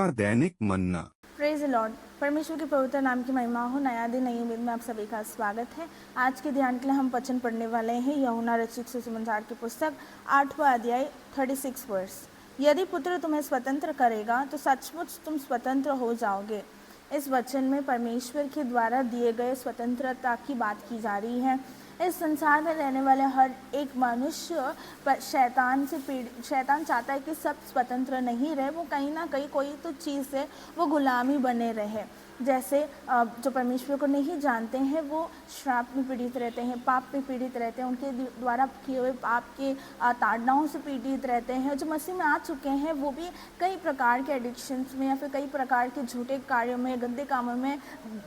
का दैनिक मन्ना। Praise the Lord. परमेश्वर के पवित्र नाम की महिमा हो। नया दिन नई उम्मीद में आप सभी का स्वागत है। आज के ध्यान के लिए हम वचन पढ़ने वाले हैं यूहन्ना रचित सुसमाचार की पुस्तक 8वां अध्याय 36 वर्ष। यदि पुत्र तुम्हें स्वतंत्र करेगा तो सचमुच तुम स्वतंत्र हो जाओगे। इस वचन में परमेश्वर के द्वारा दिए गए स्वतंत्रता की बात की जा रही है। इस संसार में रहने वाले हर एक मनुष्य शैतान चाहता है कि सब स्वतंत्र नहीं रहे, वो कहीं ना कहीं कोई तो चीज़ से वो गुलामी बने रहे। जैसे जो परमेश्वर को नहीं जानते हैं वो श्राप में पीड़ित रहते हैं, पाप में पीड़ित रहते हैं, उनके द्वारा किए हुए पाप के ताड़नाओं से पीड़ित रहते हैं। जो मसीह में आ चुके हैं वो भी कई प्रकार के एडिक्शंस में या फिर कई प्रकार के झूठे कार्यों में, गंदे कामों में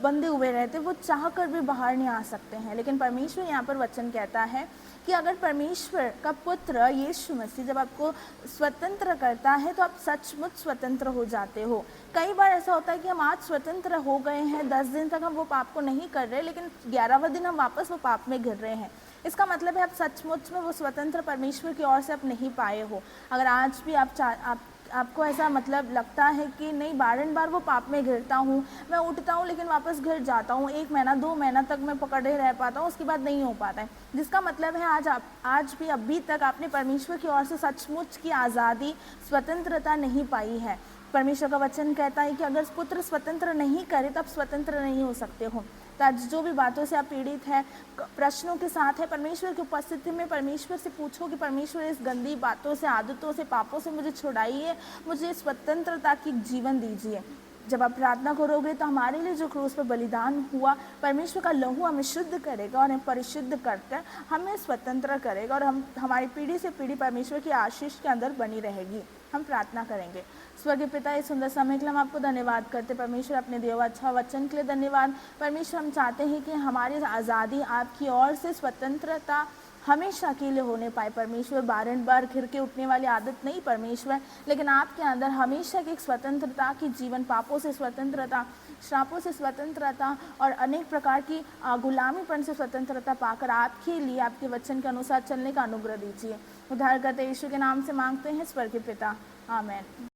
बंधे हुए रहते हैं। वो चाह कर भी बाहर नहीं आ सकते हैं। लेकिन परमेश्वर यहाँ पर वचन कहता है कि अगर परमेश्वर का पुत्र यीशु मसीह जब आपको स्वतंत्र करता है तो आप सचमुच स्वतंत्र हो जाते हो। कई बार ऐसा होता है कि हम आज स्वतंत्र हो गए हैं, 10 दिन तक हम वो पाप को नहीं कर रहे, लेकिन 11वां दिन हम वापस वो पाप में गिर रहे हैं। इसका मतलब है आप सचमुच में वो स्वतंत्र परमेश्वर की ओर से आप नहीं पाए हो। अगर आज भी आपको ऐसा मतलब लगता है कि नहीं, बारंबार वो पाप में गिरता हूँ, मैं उठता हूँ लेकिन वापस गिर जाता हूँ, 1 महीना 2 महीना तक मैं पकड़े रह पाता हूँ, उसके बाद नहीं हो पाता है, जिसका मतलब है आज भी अभी तक आपने परमेश्वर की ओर से सचमुच की आज़ादी, स्वतंत्रता नहीं पाई है। परमेश्वर का वचन कहता है कि अगर पुत्र स्वतंत्र नहीं करे तो आप स्वतंत्र नहीं हो सकते हो। तो आज जो भी बातों से आप पीड़ित है, प्रश्नों के साथ है, परमेश्वर की उपस्थिति में परमेश्वर से पूछो कि परमेश्वर इस गंदी बातों से, आदतों से, पापों से मुझे छुड़ाइए, मुझे स्वतंत्रता की जीवन दीजिए। जब आप प्रार्थना करोगे तो हमारे लिए जो क्रूस पर बलिदान हुआ, परमेश्वर का लहू हमें शुद्ध करेगा और हमें परिशुद्ध करकर हमें स्वतंत्र करेगा और हमारी पीढ़ी से पीढ़ी परमेश्वर की आशीष के अंदर बनी रहेगी। हम प्रार्थना करेंगे। स्वर्गीय पिता, इस सुंदर समय के लिए हम आपको धन्यवाद करते। परमेश्वर अपने दिए हुए अच्छा वचन के लिए धन्यवाद। परमेश्वर हम चाहते हैं कि हमारी आज़ादी आपकी ओर से स्वतंत्रता हमेशा के लिए होने पाए। परमेश्वर बारंबार घिर के उठने वाली आदत नहीं परमेश्वर, लेकिन आपके अंदर हमेशा की एक स्वतंत्रता की जीवन, पापों से स्वतंत्रता, श्रापों से स्वतंत्रता और अनेक प्रकार की गुलामीपन से स्वतंत्रता पाकर आपके लिए आपके वचन के अनुसार चलने का अनुग्रह दीजिए। उद्धारकर्ता यीशु के नाम से मांगते हैं स्वर्गीय पिता, आमीन।